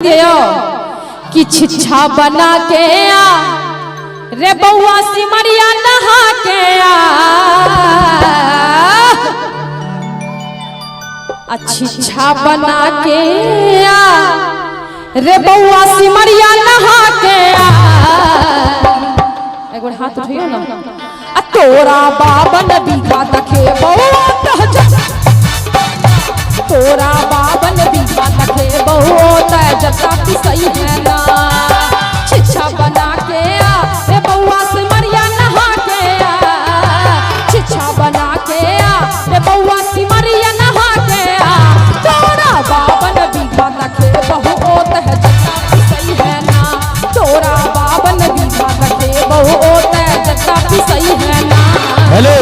के आओ कि छिछा बना के आ रे बउआ सिमरिया नहा के आ छिछा बना के आ रे बउआ सिमरिया नहा के आ एक बार हाथ उठाइयो ना तोरा बाबन बीघा तखे बउआ तोरा बाबन बीघा तखे बउआ जता की सही है ना छिछा बना के आ रे बउआ सिमरिया नहा के आ छिछा बना के आ रे बउआ सिमरिया नहा के आ तोरा बाबन बीघा तखे बउआ जता की सही है ना तोरा बाबन बीघा तखे बउआ जता की सही है ना। हेलो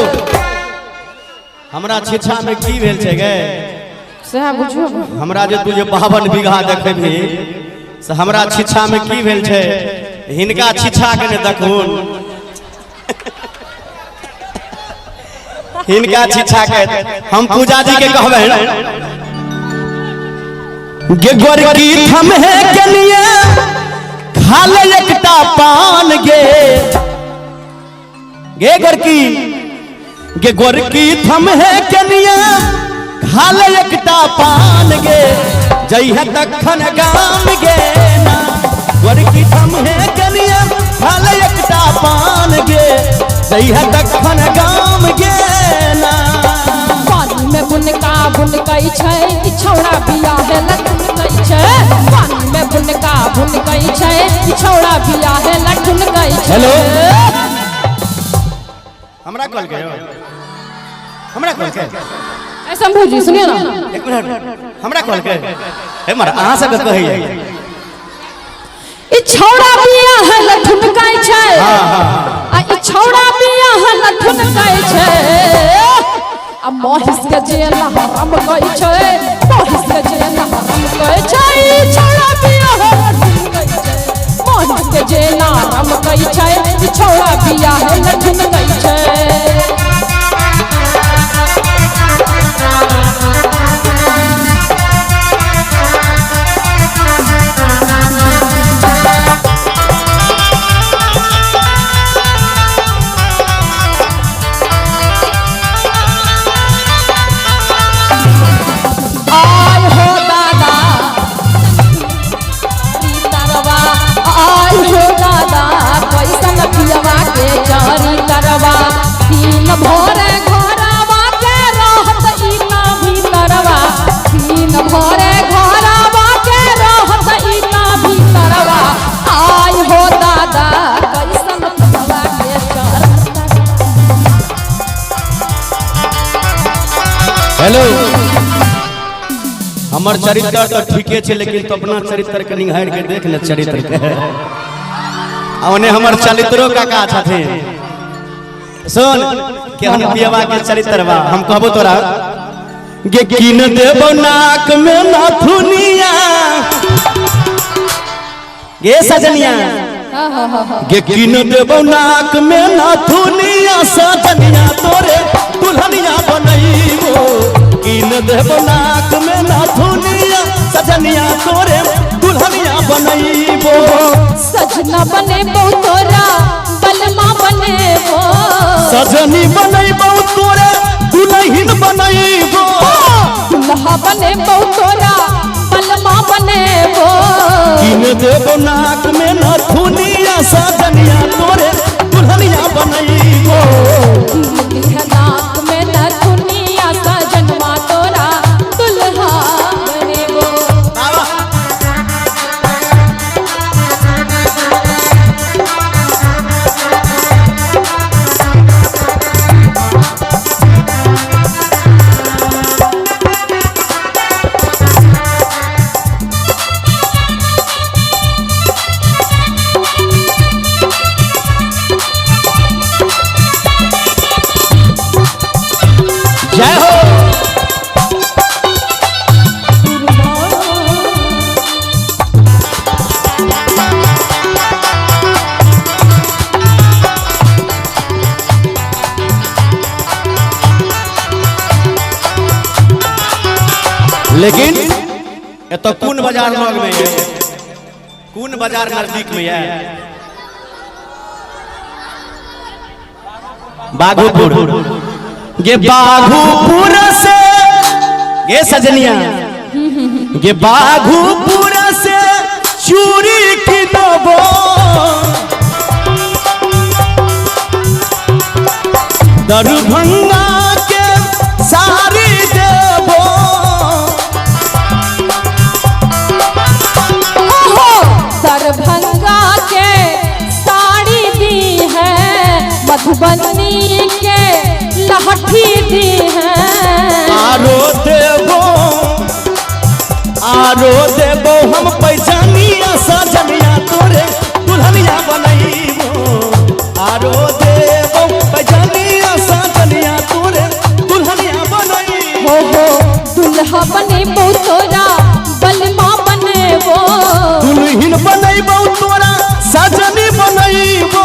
हमरा छिछा में की भेल छै गे से बुझो हमरा जे तू जे 52 बीघा देखबी से हमरा छिछा में की भेल छै हिनका छिछा के ने देखून हिनका छिछा के हम पूजा जी के कहबे गे गोरकी थमे के लिए खा ले एकटा पान गे गे गोरकी गे गोरकी थमे के लिए खा ले एकटा पान गे जइहे दखन गाम गे ना गोरकी थमे के लिए खा ले एकटा पान गे जइहे दखन गाम गे ना। पानी में बुनकई छै कि छौड़ा बियाहे लटुनकई छै पानी में बुनकई छै कि छौड़ा बियाहे लटुनकई छै। हेलो हमरा कॉल के हमरा कॉल के ऐ शंभू जी सुनिए ना एक मिनट हमरा कॉल के हे मार अहाँ सब कहिए ई छौड़ा बियाहे लटुनकई छै आ ई छौड़ा बियाहे लटुनकई छै आ मोहिस के जेला हम कहि छै मोहिस के जेला हम कहि छै ई छौड़ा बियाहे लटुनकई छै मोहिस के जेला हम कहि छै ई छौड़ा बियाहे लटुनकई छै। भोरे घरवा के रहत ई ना भीतरवा दिन भोरे घरवा के रहत ई ना भीतरवा आय हो दादा कैसन भवा के चरता। हेलो हमर चरित्र तो ठीके छै लेकिन तो अपना चरित्र के निहार के देख ले चरित्र के ओने हमर चरित्रो काका छथिन सुन केहन पियवा के चरित्र बा हम कहबो तोरा गे कीन देबो नाक में नाथुनिया गे सजनिया गे कीन देबो नाक में नाथुनिया सजनिया तोरे दुल्हनिया बनईबो कीन देबो नाक में नाथुनिया सजनिया तोरे दुल्हनिया बनईबो सजना बने तोरा बलमा बने सजनी बनईबो तोरे दुल्हन बनईबो दुल्हा बने तोरा बलमा बने कीन देबो नाक में नथुनिया सजनिया तोरे दुल्हनिया बनईबो नाक में नथुनिया सजनवा तोरा दुल्हा बनेबो। जय हो लेकिन एत कौन बाजार लग में कौन बाजार नजदीक में है? बाघोपुर। ये बाघोपुर से ये सजनिया, ये बाघोपुर से चूड़ी की दबो, दरभंगा के सारी देबो। दरभंगा के साड़ी दी है, मधुबनी के लहठी दी है। आरो देबो हम पैजानिया सजनिया तोरे दुल्हनिया बनैबो। आरो देबो पैजानिया सजनिया तोरे दुल्हनिया बनैबो। हो दुल्हा बनेबो तोरा बलमा बनेबो। दुल्हन बनैबो तोरा सजनी बनैबो।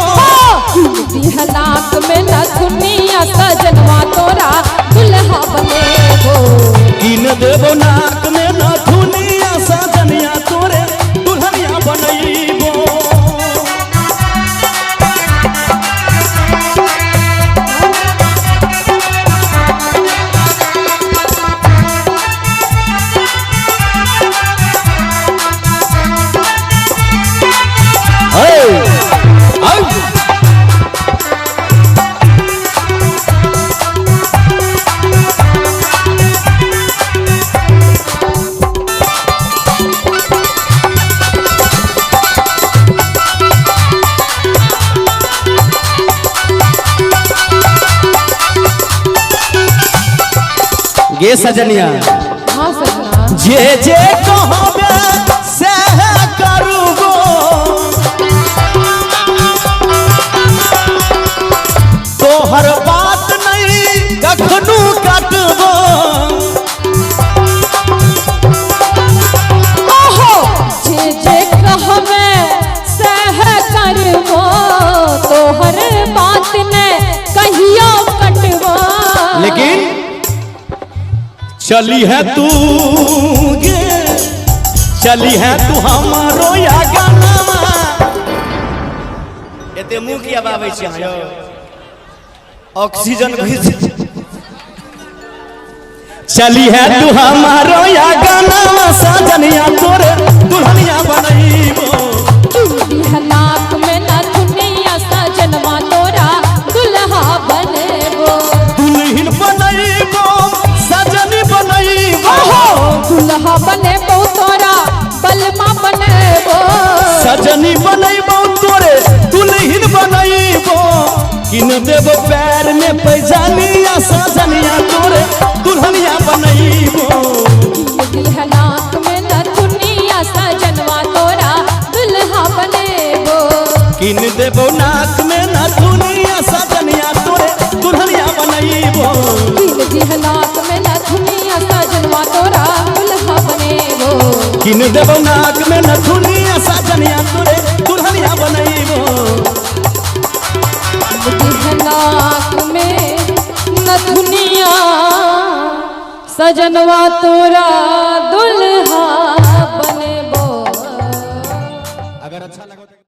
नाक में नथुनिया सजनवा तोरा दुल्हा बनेबो। कीन देबो नाक में नथुनिया सजनिया तोरे दुल्हनिया बनैबो। ये सजनिया, हाँ सजना, जे जे कहबे से करबो। तोहर बात नहीं कखनू कटबो। ओहो जे जे कहबे से करबो, तोहर बात ने कहियो कटबो। लेकिन चली है तू गे, चली है तू हमारो या गाना। एते मुंह की आवाज छै यो ऑक्सीजन घिस। चली है तू हमारो या गाना सजनिया तोरे दुल्हनिया बनैबो। नाक में नथुनिया सजनवा तोरा दुल्हा बनेबो। दुल्हन बनैबो सजनी बनैबो। दुल्हा बनेबो तोरा बलमा बनेबो। सजनी बनैबो तोरे दुल्हन बनैबो। किन देबो पैर में पैजानिया सजनिया तोरे दुल्हनिया बनैबो। नाक में नथुनिया सजनवा तोरा दुल्हा बनेबो। किन देबो नाक में नथुनिया सजनिया तोरे दुल्हनिया बनैबो। नाक में नथुनिया सजनवा तोरा दुल्हा बनेबो। किन देबो नाक में नथुनिया सजनिया तोरे दुल्हनिया बनैबो। नाक में नथुनिया सजनवा तोरा दुल्हा